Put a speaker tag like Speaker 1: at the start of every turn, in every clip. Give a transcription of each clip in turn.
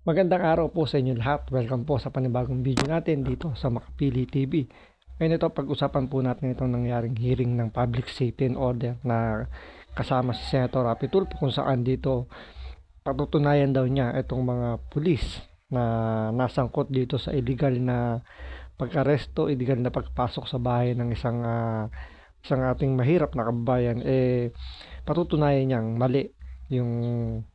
Speaker 1: Magandang araw po sa inyo lahat. Welcome po sa panibagong video natin dito sa Makapili TV. Ngayon ito, pag-usapan po natin itong nangyaring hearing ng Public Safety and Order na kasama si Senator Rapi Tulfo, kung saan dito patutunayan daw niya itong mga pulis na nasangkot dito sa illegal na pag-aresto, illegal na pagpasok sa bahay ng isang ating mahirap na kababayan. Patutunayan niyang mali yung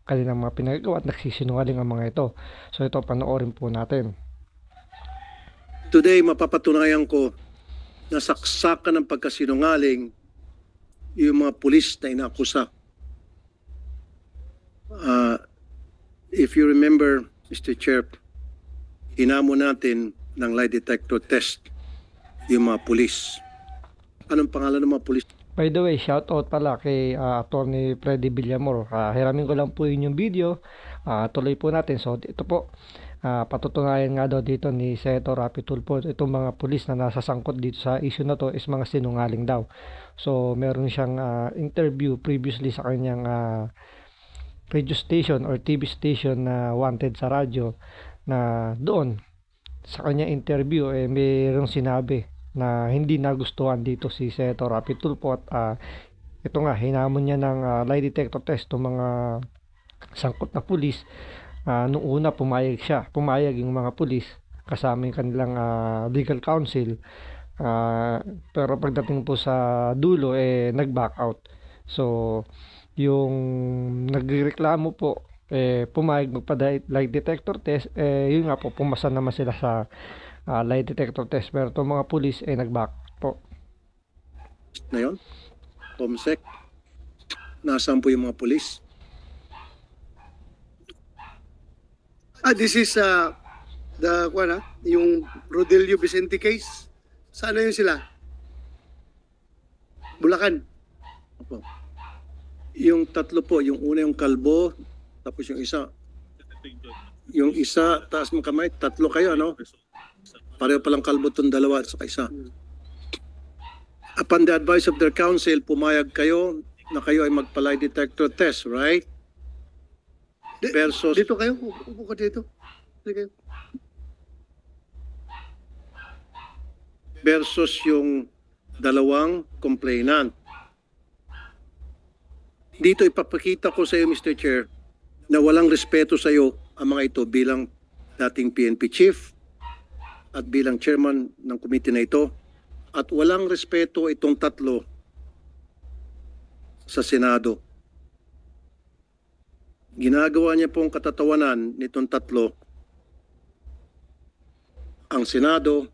Speaker 1: kanilang mga pinagagawa at nagsisinungaling ang mga ito. So ito, panoorin po natin.
Speaker 2: Today, mapapatunayan ko na saksakan ng pagkasinungaling yung mga pulis na inakusa. If you remember, Mr. Chair, hinamo natin ng lie detector test yung mga pulis. Anong pangalan ng mga pulis?
Speaker 1: By the way, shout out pala kay Attorney Freddy Villamor. Hiramin ko lang po yun yung video. Tuloy po natin. So ito po, patutunayan nga daw dito ni Senator Rapi Tulfo, itong mga pulis na nasasangkot dito sa issue na to is mga sinungaling daw. So meron siyang interview previously sa kanyang radio station or TV station na wanted sa radyo, na doon sa kanyang interview mayroong sinabi na hindi nagustuhan dito si Senator Rapi Tulfo at ito nga, hinamon niya ng lie detector test itong mga sangkot na pulis. Nung una pumayag yung mga pulis kasama yung kanilang legal counsel, pero pagdating po sa dulo nag-back out. So yung nagreklamo po pumayag magpa-lie detector test, yun nga po, pumasa naman sila sa lie detector test, pero itong mga pulis nag-back po.
Speaker 2: Na yun? Comsec? Nasaan po yung mga pulis?
Speaker 3: This is yung Rodelio Vicente case. Saan na yun sila? Bulacan.
Speaker 2: Opo. Yung tatlo po, yung una yung kalbo, tapos yung isa, taas mo kamay, tatlo kayo, ano? Pareho palang kalbo itong dalawa at saka isa. Upon the advice of their counsel, pumayag kayo na kayo ay magpa-lie detector test, right? Versus
Speaker 3: Dito kayo, upo ka dito. Dito kayo.
Speaker 2: versus yung dalawang complainant. Dito ipapakita ko sa iyo, Mr. Chair, na walang respeto sa iyo ang mga ito bilang dating PNP chief at bilang chairman ng committee na ito, at walang respeto itong tatlo sa Senado. Ginagawa niya pong katatawanan nitong tatlo ang Senado,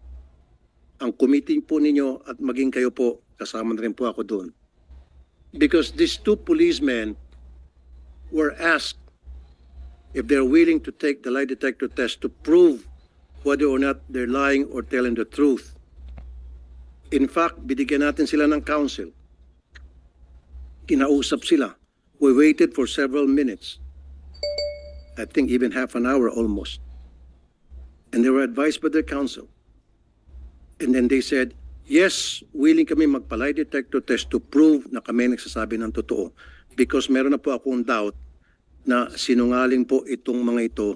Speaker 2: ang committee po ninyo, at maging kayo po, kasama na rin po ako doon. Because these two policemen were asked if they're willing to take the lie detector test to prove whether or not they're lying or telling the truth. In fact, binigyan natin sila ng counsel. Kinausap sila. We waited for several minutes. I think even half an hour almost. And they were advised by their counsel. And then they said, yes, willing kami magpa-lie detector test to prove na kami nagsasabi ng totoo. Because meron na po akong doubt na sinungaling po itong mga ito.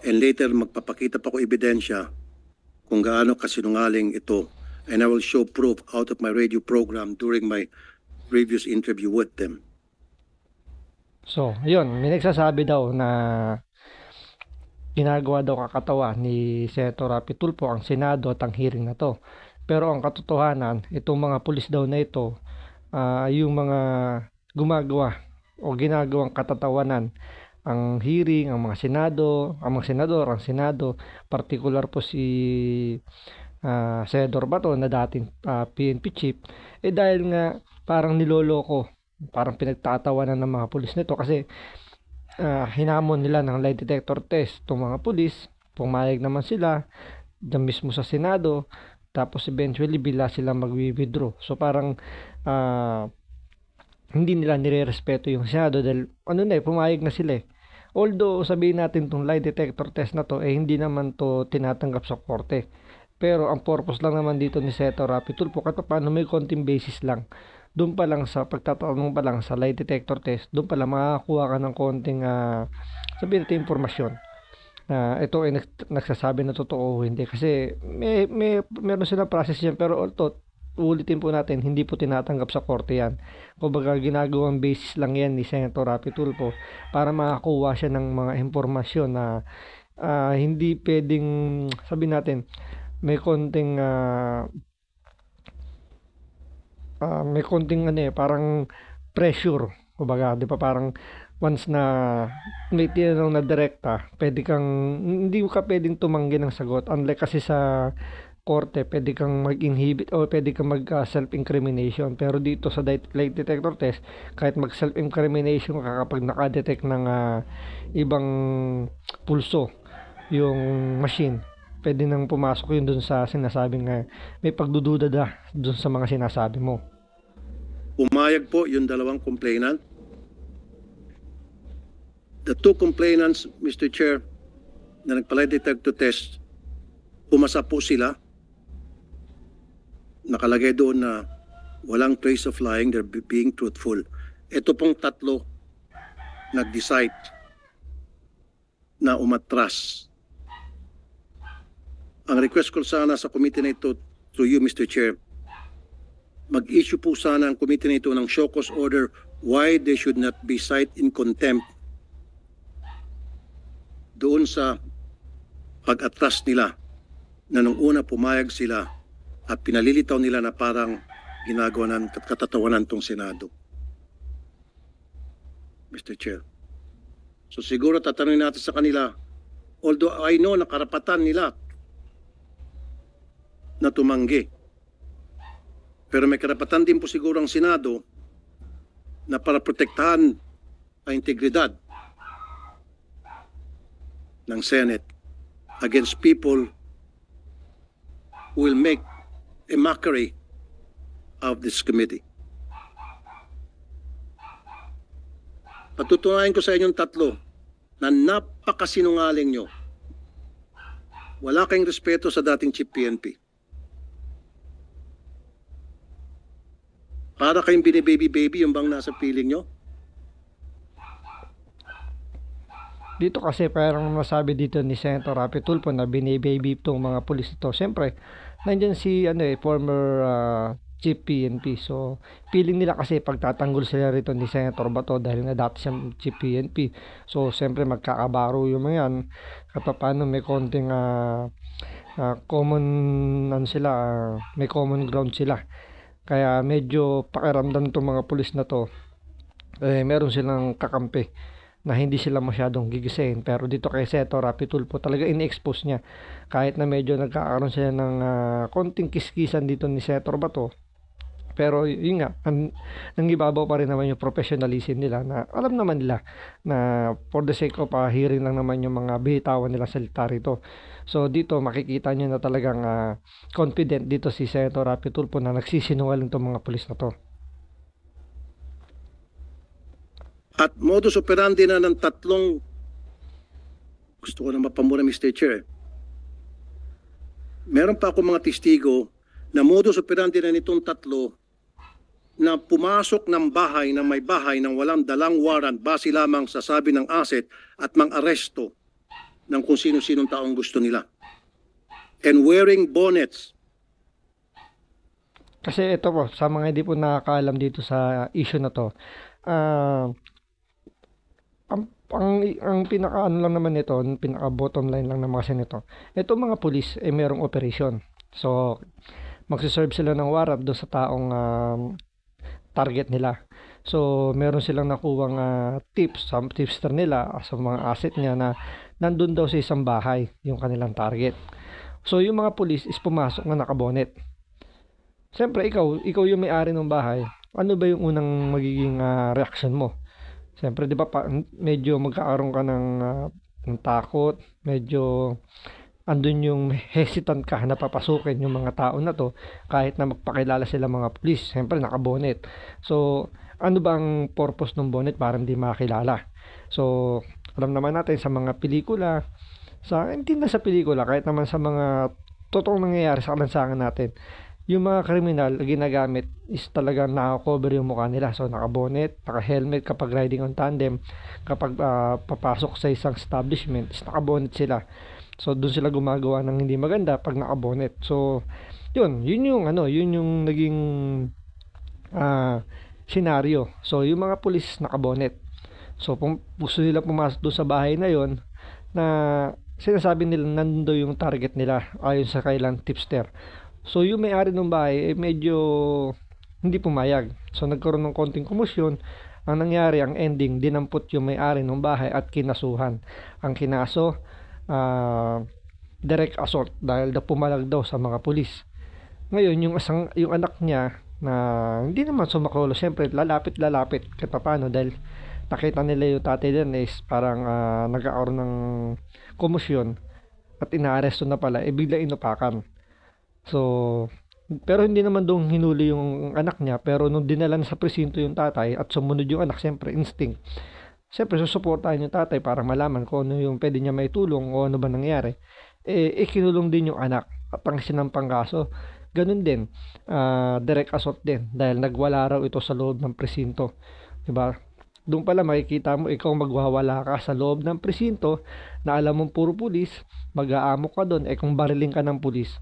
Speaker 2: And later, magpapakita pa ko ebidensya kung gaano kasinungaling ito. And I will show proof out of my radio program during my previous interview with them.
Speaker 1: So yun, may nagsasabi daw na ginagawa daw kakatawa ni Senator Rapi Tulfo ang Senado at ang hearing na to. Pero ang katotohanan, itong mga pulis daw na ito, yung mga gumagawa o ginagawang katatawanan ang hearing, ang mga senado, ang mga senador, ang Senado, particular po si Senador Bato na dating PNP chief, dahil nga parang niloloko, parang pinagtatawanan ng mga pulis nito kasi hinamon nila ng lie detector test itong mga pulis, pumayag naman sila dyan mismo sa Senado, tapos eventually bila sila mag-withdraw. So parang hindi nila nire-respeto yung Senado dahil pumayag na sila Although sabihin natin itong lie detector test na to hindi naman to tinatanggap sa korte. Pero ang purpose lang naman dito ni Senator Rapi Tulfo, kahit paano may konting basis lang. Doon pa lang sa pagtatanong pa lang sa lie detector test, doon pa lang makakakuha ka ng konting sabihin natin impormasyon. na ito ay nagsasabi na totoo o hindi. Kasi meron silang process yan, pero ulitin po natin, hindi po tinatanggap sa korte yan. Kumbaga, ginagawang basis lang yan ni Senator Rapi Tulfo para makakuha siya ng mga impormasyon na hindi pwedeng, sabi natin, may konting parang pressure. Kumbaga, di ba, parang once na may tinanong na direkta, hindi ka pwedeng tumanggi ng sagot. Unlike kasi sa korte, pwede kang mag-inhibit o pwede kang mag-self-incrimination. Pero dito sa lie detector test, kahit mag-self-incrimination ka kapag nakadetect ng ibang pulso yung machine, pwede nang pumasok yun dun sa sinasabing may pagdududa dun sa mga sinasabi mo.
Speaker 2: Pumayag po yung dalawang complainant. The two complainants, Mr. Chair, na nagpa-lie detector test, pumasa po sila. Nakalagay doon na walang trace of lying, they're being truthful. Ito pong tatlo nag-decide na umatras. Ang request ko sana sa committee na ito, through you, Mr. Chair, mag-issue po sana ang committee na ito ng show cause order why they should not be cited in contempt doon sa pag-atras nila na nung una pumayag sila at pinalilitaw nila na parang ginagawa ng katatawanan tong Senado. Mr. Chair. So siguro tatanungin natin sa kanila, although I know na karapatan nila na tumanggi, pero may karapatan din po siguro ang Senado na para protektahan ang integridad ng Senate against people who will make a mockery of this committee. Patutunayan ko sa inyong tatlo na napakasinungaling nyo. Wala kayong respeto sa dating Chief PNP. Para kayong binibaby-baby yung bang nasa piling nyo?
Speaker 1: Dito kasi parang masabi dito ni Senator Rapi Tulfo na binibaby itong mga pulis ito. Siyempre, nandyan si former Chief PNP. So, feeling nila kasi pagtatanggol sila rito ni Senator Bato dahil nga dati siyang Chief PNP. So, siyempre magkakabaro yung mga yan. Kapapano may konting may common ground sila. Kaya medyo pakiramdam itong mga pulis na to, meron silang kakampi na hindi sila masyadong gigisahin. Pero dito kay Senator Rapi Tulfo, talaga in-expose niya. Kahit na medyo nagkakaroon sila ng konting kiskisan dito ni Senator Bato, pero yun nga, nangibabaw pa rin naman yung professionalism nila na alam naman nila na for the sake of hearing lang naman yung mga bitawan nila salita rito. So dito makikita nyo na talagang confident dito si Senator Rapi Tulfo na nagsisinungaling itong mga pulis na to.
Speaker 2: At modus operandi na ng tatlong, gusto ko na mapamura, Mr. Chair. Meron pa ako mga testigo na modus operandi na nitong tatlo na pumasok ng bahay ng may bahay ng walang dalang warrant base lamang sa sabi ng asset at mang-aresto ng kung sino-sinong taong gusto nila. And wearing bonnets.
Speaker 1: Kasi ito po, sa mga hindi po nakakaalam dito sa issue na to, ang pinaka-ano lang naman nito, pinaka-bottom line lang ng mga senito, ito mga pulis ay merong operation. So, magsiserve sila ng warrant doon sa taong target nila. So, meron silang nakuwang tips, some tipster nila sa mga asset niya na nandun daw sa isang bahay yung kanilang target. So, yung mga pulis is pumasok na nakabonet. Siyempre, ikaw yung may-ari ng bahay. Ano ba yung unang magiging reaction mo? Siyempre, di ba, medyo magkakaroon ka ng takot, medyo andun yung hesitant ka na papasukin yung mga tao na to kahit na magpakilala sila mga pulis. Siyempre, nakabonet. So, ano bang purpose ng bonnet? Para hindi makilala. So, alam naman natin sa mga pelikula, hindi na sa pelikula, kahit naman sa mga totoong nangyayari sa kalansangan natin, yung mga kriminal ginagamit is talagang naka-cover yung mukha nila. So naka-bonnet, naka-helmet kapag riding on tandem, kapag papasok sa isang establishment is naka-bonnet sila. So doon sila gumagawa ng hindi maganda pag naka-bonnet. So yun yung yun yung naging senaryo. So yung mga pulis naka-bonnet. So gusto nila pumasok doon sa bahay na yon na sinasabi nila nando yung target nila ayon sa kailang tipster. So yung may-ari ng bahay medyo hindi pumayag. So nagkaroon ng konting komusyon. Ang nangyari, ang ending, dinampot yung may-ari ng bahay at kinasuhan. Ang kinaso, direct assault dahil pumalag daw sa mga pulis. Ngayon, yung anak niya na hindi naman sumaklolo, syempre lalapit kahit paano dahil nakita nila yung tatay din is parang nagkakaroon ng komusyon at inaaresto na pala, bigla inupakan. So, pero hindi naman doon hinuli yung anak niya, pero nung dinala na sa presinto yung tatay at sumunod yung anak, siyempre instinct. Siyempre susuportahan yung tatay para malaman kung ano yung pwede niya may tulong o ano ba nangyari. Kinulong din yung anak at ang sinampang kaso. Ganun din, direct assault din dahil nagwala raw ito sa loob ng presinto. Diba? Doon pala makikita mo ikaw magwawala ka sa loob ng presinto na alam mong puro pulis, mag-aamok ka doon, kung bariling ka ng pulis.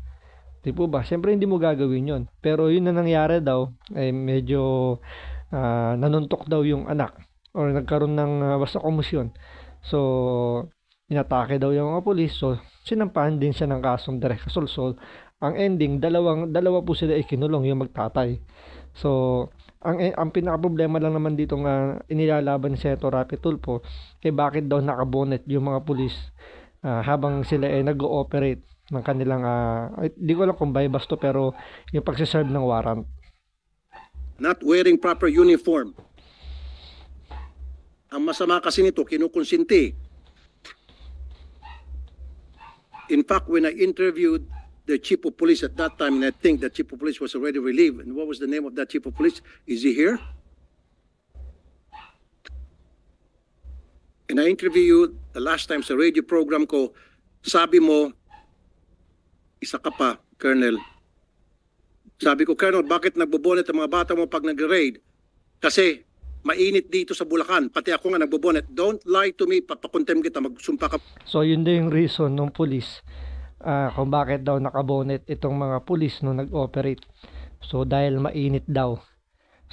Speaker 1: Di po ba? Siyempre hindi mo gagawin yon. Pero yun na nangyari daw, medyo nanuntok daw yung anak or nagkaroon ng basta komusyon. So, inatake daw yung mga pulis. So, sinampahan din siya ng kasong direct assault. So, ang ending, dalawa po sila ikinulong yung magtatay. So, ang pinaka-problema lang naman dito nga inilalaban ni Senator Rapi Tulfo, bakit daw nakabonet yung mga pulis habang sila nag-ooperate ng kanilang di ko alam kung bypass to pero yung pagsiserve ng warrant.
Speaker 2: Not wearing proper uniform. Ang masama kasi nito, kinukonsinti. In fact, when I interviewed the chief of police at that time, and I think the chief of police was already relieved, and what was the name of that chief of police? Is he here? And I interviewed the last time sa radio program ko, sabi mo, isa ka pa, Colonel. Sabi ko, Colonel, bakit nagbobonet ang mga bata mo pag nag-raid? Kasi mainit dito sa Bulacan. Pati ako nga nagbobonet. Don't lie to me, papakontem kita, magsumpa ka.
Speaker 1: So, yun din yung reason ng pulis kung bakit daw nakabonet itong mga pulis nung nag-operate. So, dahil mainit daw.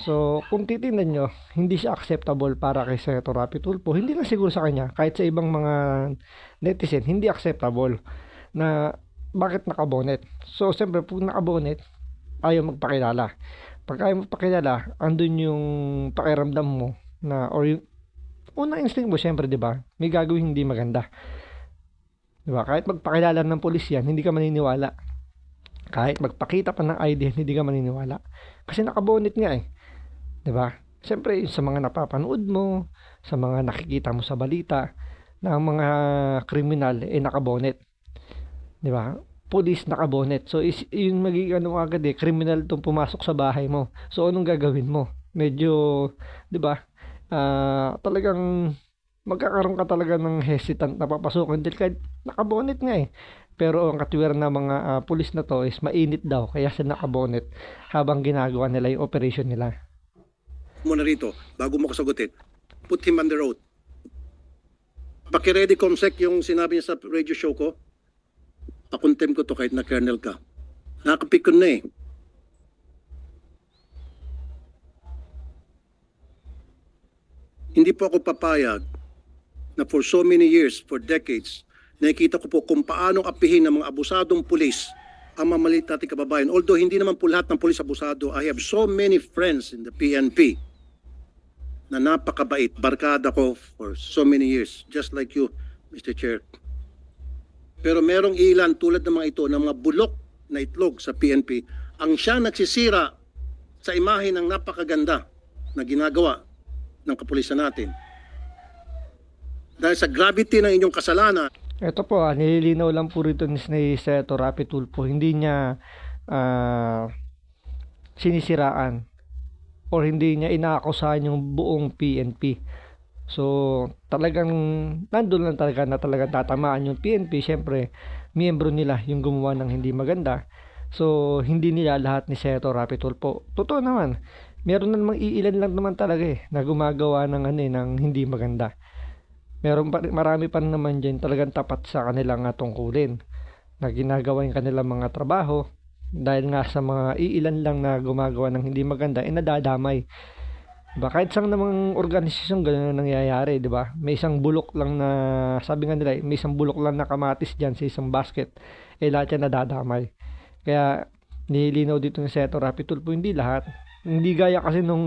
Speaker 1: So, kung titingnan nyo, hindi siya acceptable para kay Senator Rapi Tulfo. Hindi lang siguro sa kanya, kahit sa ibang mga netizen, hindi acceptable na bakit nakabonet. So, siyempre, kung nakabonet, ayaw magpakilala. Pag ayaw magpakilala, andun yung pakiramdam mo na, or yung unang instinct mo, siyempre, di ba? May gagawin hindi maganda. Di ba? Kahit magpakilala ng pulis yan, hindi ka maniniwala. Kahit magpakita pa ng ID, hindi ka maniniwala. Kasi nakabonet nga eh. Di ba? Siyempre, sa mga napapanood mo, sa mga nakikita mo sa balita, na ang mga kriminal nakabonet. Di ba? Police nakabonet. So, yun magiging agad criminal itong pumasok sa bahay mo. So, anong gagawin mo? Medyo, di ba? Talagang magkakaroon ka talaga ng hesitant na papasukin dahil kahit nakabonet nga eh. Pero ang katwiran ng mga pulis na to is mainit daw. Kaya sila nakabonet habang ginagawa nila yung operation nila.
Speaker 2: Muna rito, bago mo kasagutin, put him under oath. Paki-ready comsec yung sinabi niya sa radio show ko. Pakontem ko to kahit na colonel ka. Nakapikon na eh. Hindi po ako papayag na for so many years, for decades, nakikita ko po kung paano apihin ng mga abusadong pulis ang mamalit nating kababayan. Although hindi naman po lahat ng pulis abusado, I have so many friends in the PNP na napakabait. Barkada ko for so many years, just like you, Mr. Chair. Pero merong ilan tulad ng mga ito, ng mga bulok na itlog sa PNP, ang siya nagsisira sa imahe ng napakaganda na ginagawa ng kapulisan natin. Dahil sa gravity ng inyong kasalanan.
Speaker 1: Ito po, nililinaw lang po rito ni Senator Rapi Tulfo. Hindi niya sinisiraan or hindi niya inaakusahan yung buong PNP. So, talagang nandun lang talaga na talagang tatamaan yung PNP. Siyempre, miyembro nila yung gumawa ng hindi maganda. So, hindi nila lahat ni Senator Rapi Tulfo. Totoo naman, meron namang iilan lang naman talaga na gumagawa ng ng hindi maganda. Marami pa naman dyan talagang tapat sa kanilang tungkulin na ginagawa yung kanilang mga trabaho dahil nga sa mga iilan lang na gumagawa ng hindi maganda, nadadamay. Diba? Kahit sang namang organisasyon gano'n nangyayari, di ba? May isang bulok lang na, sabi nga nila, may isang bulok lang na kamatis dyan sa isang basket, lahat yan nadadamay. Kaya, nilinaw dito ni Senator Rapi Tulfo, hindi lahat. Hindi gaya kasi nung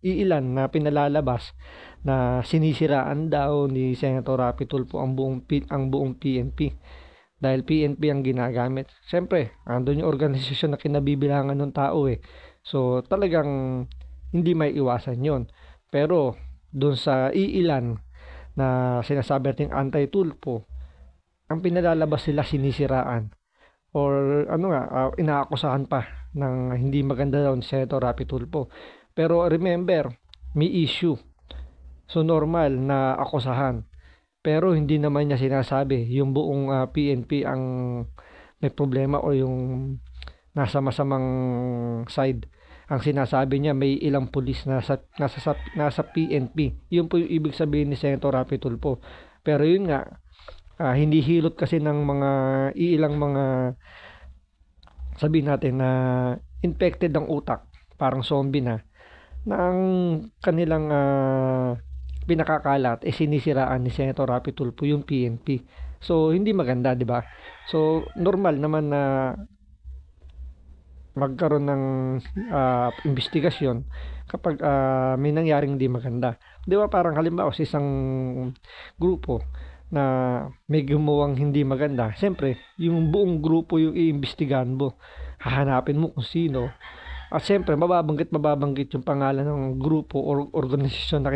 Speaker 1: iilan na pinalalabas na sinisiraan daw ni Senator Rapi Tulfo ang buong PNP. Dahil PNP ang ginagamit. Siyempre, andun yung organisasyon na kinabibilangan ng tao So, talagang hindi may iwasan yon. Pero, dun sa iilan na sinasabi nating anti-Tulfo, ang pinalalabas sila sinisiraan. Or, inaakusahan pa ng hindi maganda daw ni Senator Rapi Tulfo. Pero, remember, may issue. So, normal na akusahan. Pero hindi naman niya sinasabi yung buong PNP ang may problema o yung nasa masamang side. Ang sinasabi niya may ilang pulis na nasa PNP. Yun po yung ibig sabihin ni Senator Rapi Tulfo. Pero yun nga, hindi hilot kasi ng mga ilang mga sabihin natin na infected ang utak, parang zombie na ang kanilang pinakakalat sinisiraan ni Senator Rapi Tulfo yung PNP. So hindi maganda, 'di ba? So normal naman na magkaroon ng investigasyon kapag may nangyaring hindi maganda. 'Di ba parang halimbawa sa isang grupo na may gumawang hindi maganda, siyempre yung buong grupo yung iimbestigahan mo. Hahanapin mo kung sino. At siyempre, mababanggit yung pangalan ng grupo o organisasyon na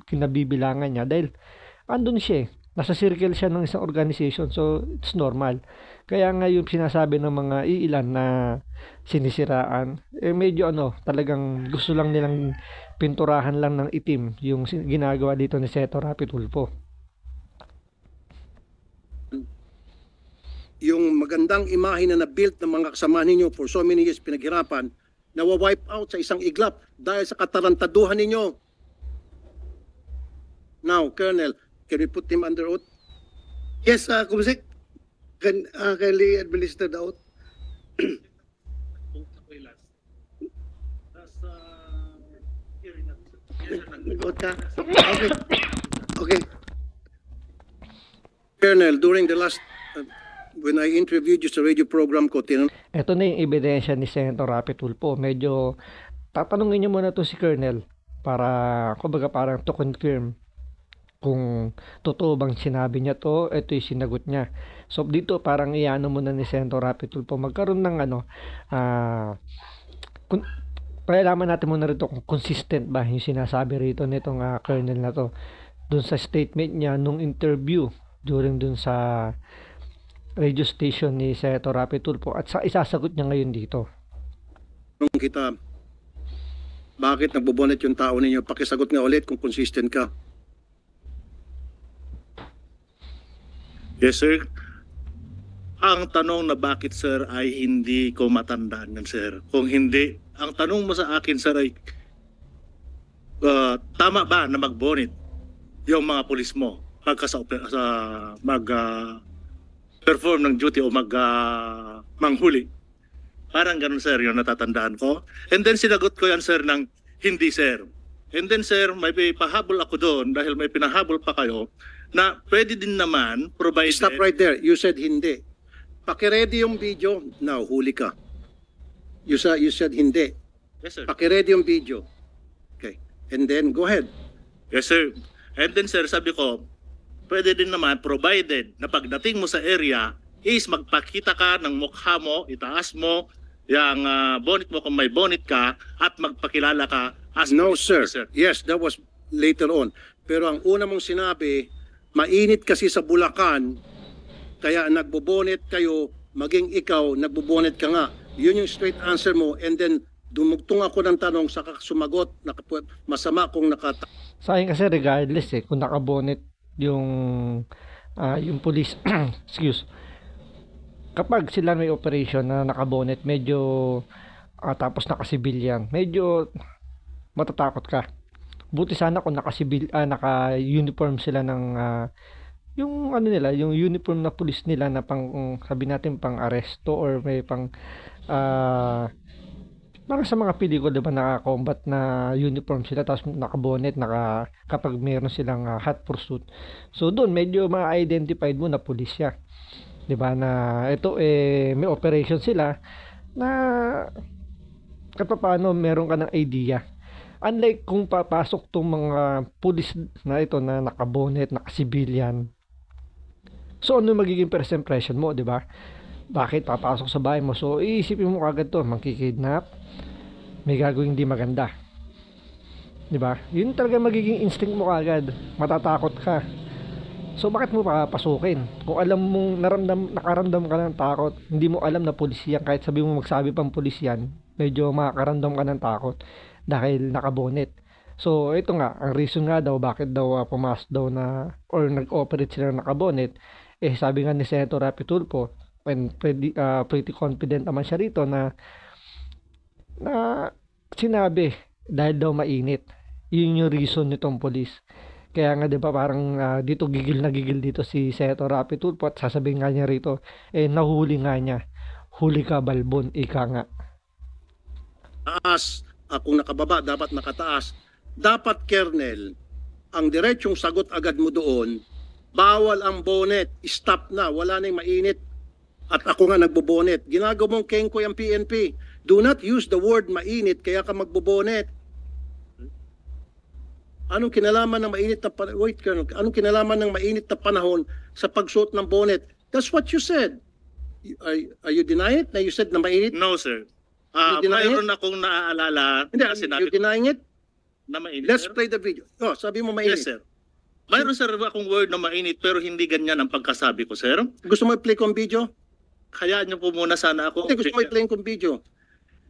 Speaker 1: kinabibilangan niya dahil andun siya nasa circle siya ng isang organization, so it's normal. Kaya nga yung sinasabi ng mga iilan na sinisiraan, medyo talagang gusto lang nilang pinturahan lang ng itim yung ginagawa dito ni Senator Rapi Tulfo.
Speaker 2: Yung magandang imahe na na-build ng mga kasama ninyo for so many years pinaghirapan, nawa-wipe out sa isang iglap dahil sa katarantaduhan ninyo. Now, Colonel, can we put him under oath?
Speaker 3: Yes, Kumusik. Can we administer the oath? Nag-oath ka? Okay. Okay.
Speaker 2: Colonel, during the last, when I interviewed you sa radio program ko,
Speaker 1: ito na yung ebidensya ni Senator Rapi Tulfo. Medyo tatanungin niyo muna to si Colonel para kumbaga parang to confirm kung totoo bang sinabi niya to, ito yung sinagot niya. So dito parang iano muna ni Senator Rapi Tulfo magkaroon ng pailaman natin muna rito kung consistent ba yung sinasabi rito nitong Colonel na to dun sa statement niya nung interview during dun sa radio station ni Senator Rapi Tulfo at isasagot niya ngayon dito.
Speaker 2: Kita, bakit nagbobonet yung tao ninyo? Pakisagot nga ulit kung consistent ka.
Speaker 4: Yes, sir. Ang tanong na bakit, sir, ay hindi ko matandaan yan, sir. Kung hindi, ang tanong mo sa akin, sir, ay tama ba na mag-bonnet yung mga pulis mo pagka perform ng duty o manghuli? Parang ganun, sir, yung natatandaan ko. And then sinagot ko yan, sir, ng hindi, sir. And then, sir, may pahabol ako doon dahil may pinahabol pa kayo na pwede din naman provided...
Speaker 2: Stop right there. You said hindi. Pakiready yung video. Now, huli ka. You said hindi.
Speaker 4: Yes, sir.
Speaker 2: Pakiready yung video. Okay. And then, go ahead.
Speaker 4: Yes, sir. And then, sir, sabi ko, pwede din naman provided na pagdating mo sa area is magpakita ka ng mukha mo, itaas mo, yung bonnet mo kung may bonnet ka at magpakilala ka as
Speaker 2: No,
Speaker 4: police
Speaker 2: sir.
Speaker 4: officer.
Speaker 2: Yes, that was later on. Pero ang una mong sinabi, mainit kasi sa Bulacan, kaya nagbobonet kayo, maging ikaw, nagbobonet ka nga. Yun yung straight answer mo. And then, dumugtong ako ng tanong, saka sumagot, masama kung
Speaker 1: Sa akin kasi regardless kung nakabonet yung police, excuse, kapag sila may operation na nakabonet, medyo tapos naka-civilian, medyo matatakot ka. Buti sana kung naka-uniform sila ng yung ano nila, yung uniform na pulis nila na pang sabi natin pang aresto or may pang parang sa mga pelikula, diba, naka-combat na uniform sila tapos naka-bonnet, kapag meron silang hot pursuit. So doon medyo ma-identified mo na pulis siya. 'Di ba, na ito may operation sila na kahit paano meron ka ng idea. Unlike kung papasok tong mga pulis na ito na naka-bonnet, naka-civilian. So ano magiging first impression mo, 'di ba? Bakit papasok sa bahay mo? So iisipin mo kagad to, mangkikidnap, may gagawing hindi maganda. 'Di ba? Yun talaga magiging instinct mo kagad. Matatakot ka. So bakit mo papasukin? Kung alam mong nakaramdam ka ng takot, hindi mo alam na pulis yan, kahit sabi mo magsabi pang pulis yan, medyo makakaramdam ka ng takot dahil nakabonet. So ito nga, ang reason nga daw bakit daw pumasok daw na or nag-operate sila ng nakabonet, sabi nga ni Senator Rapi Tulfo, when pretty confident naman siya rito na sinabi dahil daw mainit. Yun yung reason nitong pulis. Kaya nga 'di ba parang dito gigil dito si Senator Rapi Tulfo at sasabihin nga niya rito, nahuli nga niya. Huli ka balbon, ika nga.
Speaker 2: Taas, kung nakababa, dapat nakataas. Dapat, Kernel, ang diretsong sagot agad mo doon, bawal ang bonnet, stop na, wala nang mainit. At ako nga nagbobonet. Ginagawa mong kengkoy ang PNP. Do not use the word mainit, kaya ka magbobonet. Anong kinalaman ng mainit na panahon? Wait, Colonel. Anong kinalaman ng mainit na panahon sa pagsuot ng bonnet? That's what you said. Are you denying it? Na you said na mainit?
Speaker 4: No, sir.
Speaker 2: deny
Speaker 4: Mayroon akong naaalala
Speaker 2: Hindi,
Speaker 4: na sinabi
Speaker 2: you denying it?
Speaker 4: na mainit.
Speaker 2: Let's
Speaker 4: sir.
Speaker 2: play the video. Oh, sabi mo mainit.
Speaker 4: Yes, sir. Mayroon, sir, akong word na mainit pero hindi ganyan ang pagkasabi ko, sir.
Speaker 2: Gusto mo i-play kong video?
Speaker 4: Hayaan niyo po muna sana ako.
Speaker 2: Hindi, gusto mo i-play kong video.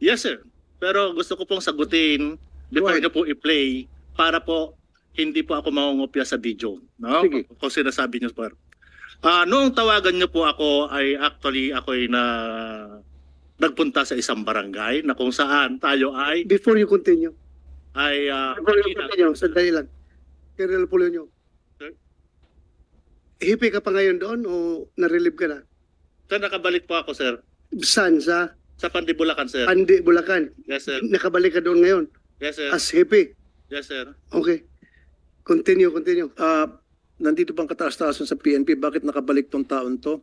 Speaker 4: Yes, sir. Pero gusto ko pong sagutin before
Speaker 2: Right.
Speaker 4: niyo po i-play para po hindi po ako mangungopya sa video. No?
Speaker 2: Sige.
Speaker 4: Kung sinasabi niyo, sir. Noong tawagan niyo po ako ay actually ako ay nagpunta sa isang barangay na kung saan tayo ay
Speaker 3: Before you continue, before you
Speaker 4: nakita-
Speaker 3: continue, sandali lang. Colonel Pulonyo,
Speaker 4: Sir?
Speaker 3: hipi ka pa ngayon doon o na-relieve ka na?
Speaker 4: Sir, nakabalik po ako, sir.
Speaker 3: Saan? Sa
Speaker 4: Sa Pandibulacan, sir.
Speaker 3: Pandi, Bulacan.
Speaker 4: Yes, sir.
Speaker 3: Nakabalik ka doon ngayon
Speaker 4: Yes, sir.
Speaker 3: as hippie.
Speaker 4: Yes, sir.
Speaker 3: Okay. Continue.
Speaker 2: Nandito bang kataas-taasan sa PNP? Bakit nakabalik tong taon to?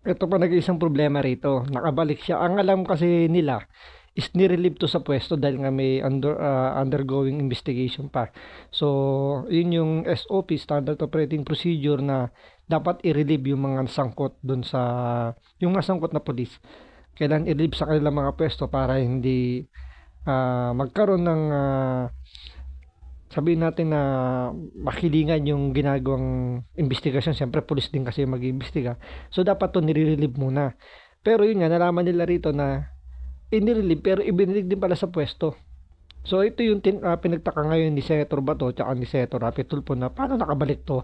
Speaker 1: Ito pa nag-iisang problema rito. Nakabalik siya. Ang alam kasi nila is nirelieve to sa pwesto dahil nga may undergoing investigation pa. So, yun yung SOP, Standard Operating Procedure, na dapat i-relieve yung mga sangkot dun sa yung masangkot na pulis. Kailan i-relieve sa kanilang mga pwesto para hindi magkaroon ng sabihin natin na makilingan yung ginagawang investigasyon. Siyempre, pulis din kasi mag-iimbestiga. So, dapat to nire-relieve muna. Pero yun nga, nalaman nila rito na inirelieve pero ibinilig din pala sa pwesto. So, ito yung pinagtaka ngayon ni Senator Bato at ni Senator Rapi Tulfo na paano nakabalik to?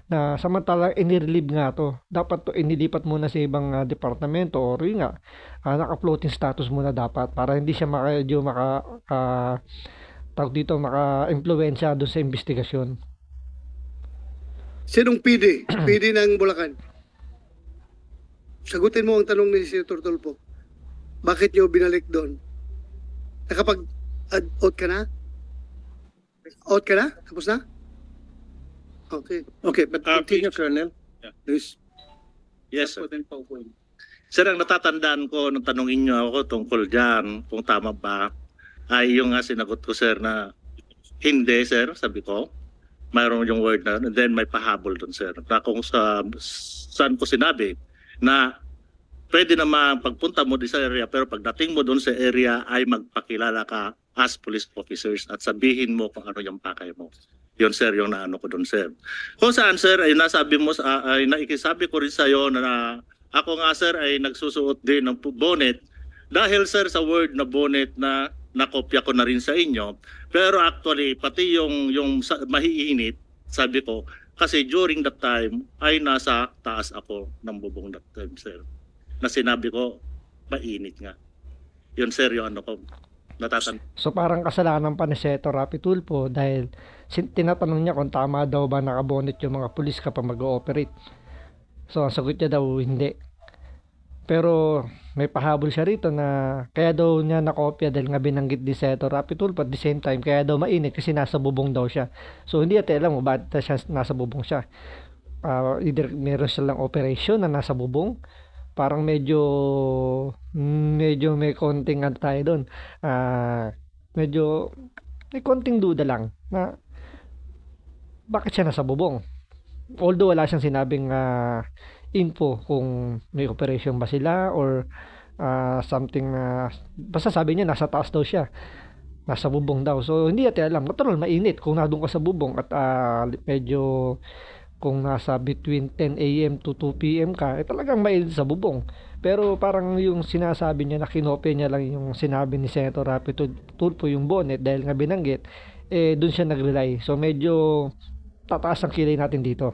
Speaker 1: Na samantalang inirelieve nga to. Dapat to inilipat muna sa ibang departamento or yun nga, naka-floating status muna dapat para hindi siya maka-impluwensya doon sa investigasyon.
Speaker 3: Sinong PD? PD ng Bulacan. Sagutin mo ang tanong ni Senator Tulfo. Bakit nyo binalik doon? Nakapag-out ka na? Out ka na? Tapos na? Okay.
Speaker 2: Okay, but continue, Colonel.
Speaker 4: Yeah.
Speaker 2: Please.
Speaker 4: Yes, sir. Sir, ang natatandaan ko nung tanongin niyo ako tungkol dyan, kung tama ba, ay yung sinagot ko, sir, na hindi, sir, sabi ko. Mayroon yung word na, and then may pahabol dun, sir. Na kung saan ko sinabi na pwede naman pagpunta mo din sa area, pero pagdating mo doon sa area ay magpakilala ka as police officers at sabihin mo kung ano yung pakay mo. Yun, sir, yung naano ko doon, sir. Kung saan, sir, ay nasabi mo, ay naikisabi ko rin sa'yo na ako nga, sir, ay nagsusuot din ng bonnet dahil, sir, sa word na bonnet na nakopya ko na rin sa inyo. Pero actually, pati yung mahiinit, sabi ko, kasi during that time ay nasa taas ako ng bubong that time, sir. na sinabi ko, mainit nga. Yun sir, yung ano ko, natatan.
Speaker 1: So parang kasalanan pa ni Senator Rapi Tulfo dahil tinatanong niya kung tama daw ba nakabonet yung mga pulis kapag mag-ooperate. So ang sagot niya daw hindi. Pero may pahabol siya rito na kaya daw niya nakopya dahil nga binanggit ni Senator Rapi Tulfo at the same time kaya daw mainit kasi nasa bubong daw siya. So hindi natin alam mo bakit siya nasa bubong siya. Either meron silang operation na nasa bubong, parang medyo may konting ano tayo doon. Medyo may konting duda lang na bakit siya nasa bubong. Although wala siyang sinabing info kung may operation ba sila or something na basta sabi niya nasa taas daw siya. Nasa bubong daw. So hindi natin alam. Natural mainit kung nandun ka sa bubong at medyo kung nasa between 10 a.m. to 2 p.m. ka, talagang mainit sa bubong. Pero parang yung sinasabi niya na kinopya niya lang yung sinabi ni Senator Rapi Tulfo yung bonnet dahil nga binanggit, dun siya nag-rely. So medyo tataas ang kilay natin dito.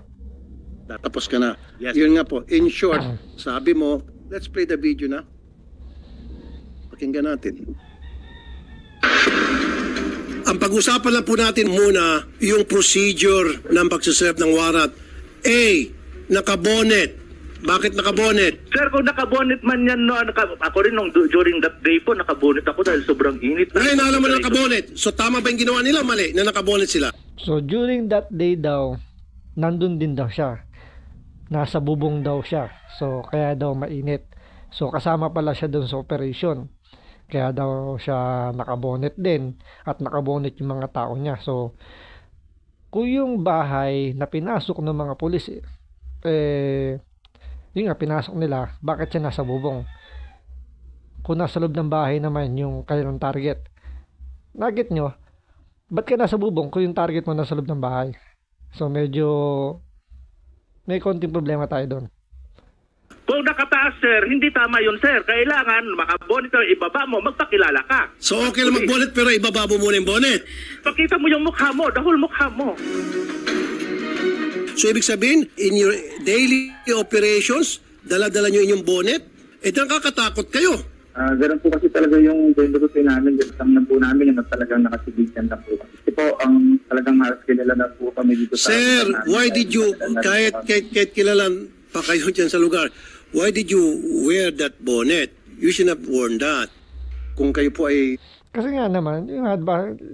Speaker 2: Tapos ka na.
Speaker 4: Yes.
Speaker 2: Yun nga po, in short, sabi mo, let's play the video na. Pakinggan natin. Ang pag-usapan lang po natin muna yung procedure ng pagsaserve ng warrant. A, nakabonet. Bakit nakabonet?
Speaker 5: Sir, kung nakabonet man yan, no, ako rin during that day po, nakabonet ako dahil sobrang init.
Speaker 2: Ngayon, alam mo na nakabonet. So tama ba yung ginawa nila? Mali, na nakabonet sila.
Speaker 1: So during that day daw, nandun din daw siya. Nasa bubong daw siya. So kaya daw mainit. So kasama pala siya doon sa operation. Kaya daw siya nakabonet din at nakabonet yung mga tao niya. So kung yung bahay na pinasok ng mga pulis yun nga pinasok nila, bakit siya nasa bubong? Kung nasa loob ng bahay naman yung kanilang target, nugget nyo, ba't ka nasa bubong kung yung target mo nasa loob ng bahay? So medyo may konting problema tayo doon.
Speaker 5: Kung nakataas, sir, hindi tama yun, sir. Kailangan makabonet o ibaba mo, magpakilala ka.
Speaker 2: So okay lang mag-bonnet pero ibaba mo muna yung bonnet.
Speaker 5: Pakita mo yung mukha mo, the whole mukha mo.
Speaker 2: So ibig sabihin, in your daily operations, dala-dala nyo inyong bonnet, nakakatakot kayo.
Speaker 6: Ganun po kasi talaga yung routine namin, ganun po namin yung talagang nakasibigan na po. Kasi po, ang talagang halos kilala na po kami dito sa...
Speaker 2: Sir, why did you, kahit kilala pa kayo dyan sa lugar, why did you wear that bonnet? You should have worn that. Kung kayo po ay...
Speaker 1: Kasi nga naman, yung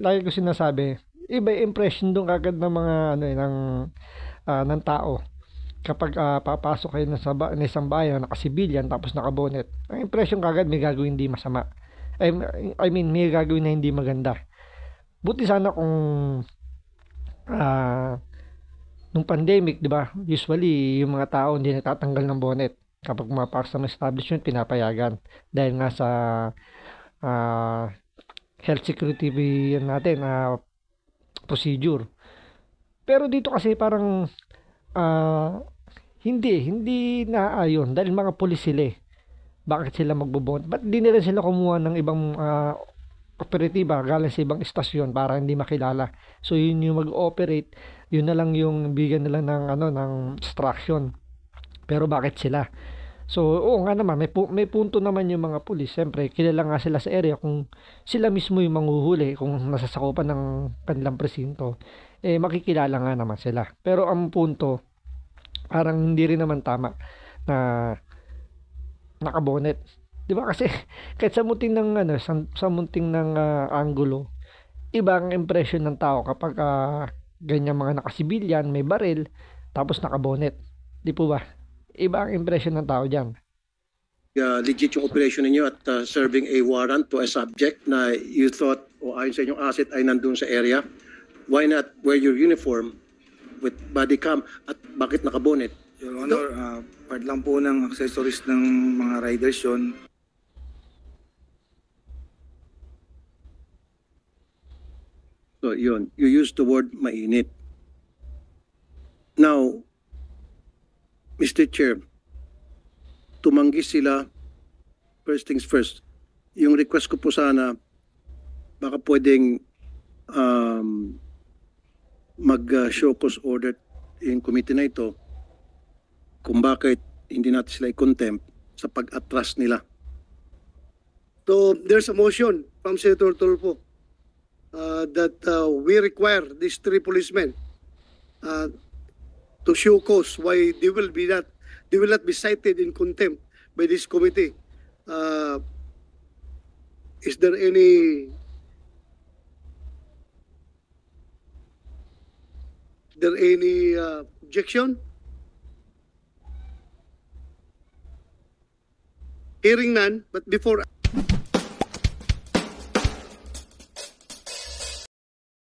Speaker 1: lagi ko sinasabi, iba yung impression doon kagad ng mga ng tao. Kapag papasok kayo ng isang bayan, nakasibilyan, tapos nakabonet, ang impression kagad may gagawin hindi masama. I mean, may gagawin na hindi maganda. Buti sana kung nung pandemic, di ba? Usually, yung mga tao hindi natatanggal ng bonnet. Kapag pumapasok sa mga establishment, pinapayagan. Dahil nga sa health security natin, procedure. Pero dito kasi parang hindi naayon dahil mga pulis sila. Bakit sila magbobonnet? Ba't di nila sila kumuha ng ibang operatiba galing sa ibang istasyon para hindi makilala? So yun yung mag-operate, yun na lang yung bigyan nila ng instruction. Pero bakit sila? So oo nga naman, may punto naman yung mga pulis. Siyempre, kilala nga sila sa area kung sila mismo yung manghuhuli kung nasasakupan ng kanilang presinto. Makikilala nga naman sila. Pero ang punto, parang hindi rin naman tama na nakabonet. 'Di ba kasi kahit sa munting ng sa munting ng anggulo, iba ang impression ng tao kapag ganyan mga nakasibilyan, may baril, tapos nakabonet. Di po ba? Iba ang impression ng tao diyan.
Speaker 2: Legit yung operation ninyo at serving a warrant to a subject na you thought o ayon sa inyong asset ay nandun sa area. Why not wear your uniform with body cam at bakit nakabonet?
Speaker 7: Your Honor, part lang po ng accessories ng mga riders yun.
Speaker 2: So yun, you used the word mainit. Now, Mr. Chair, tumanggi sila, first things first, yung request ko po sana, baka pwedeng mag-show cause order in committee na ito kung bakit hindi natin sila i-contempt sa pag-atras nila.
Speaker 3: So there's a motion from Senator Tulfo that we require these 3 policemen to show cause why they will not be cited in contempt by this committee. Is there any objection? Hearing none, but before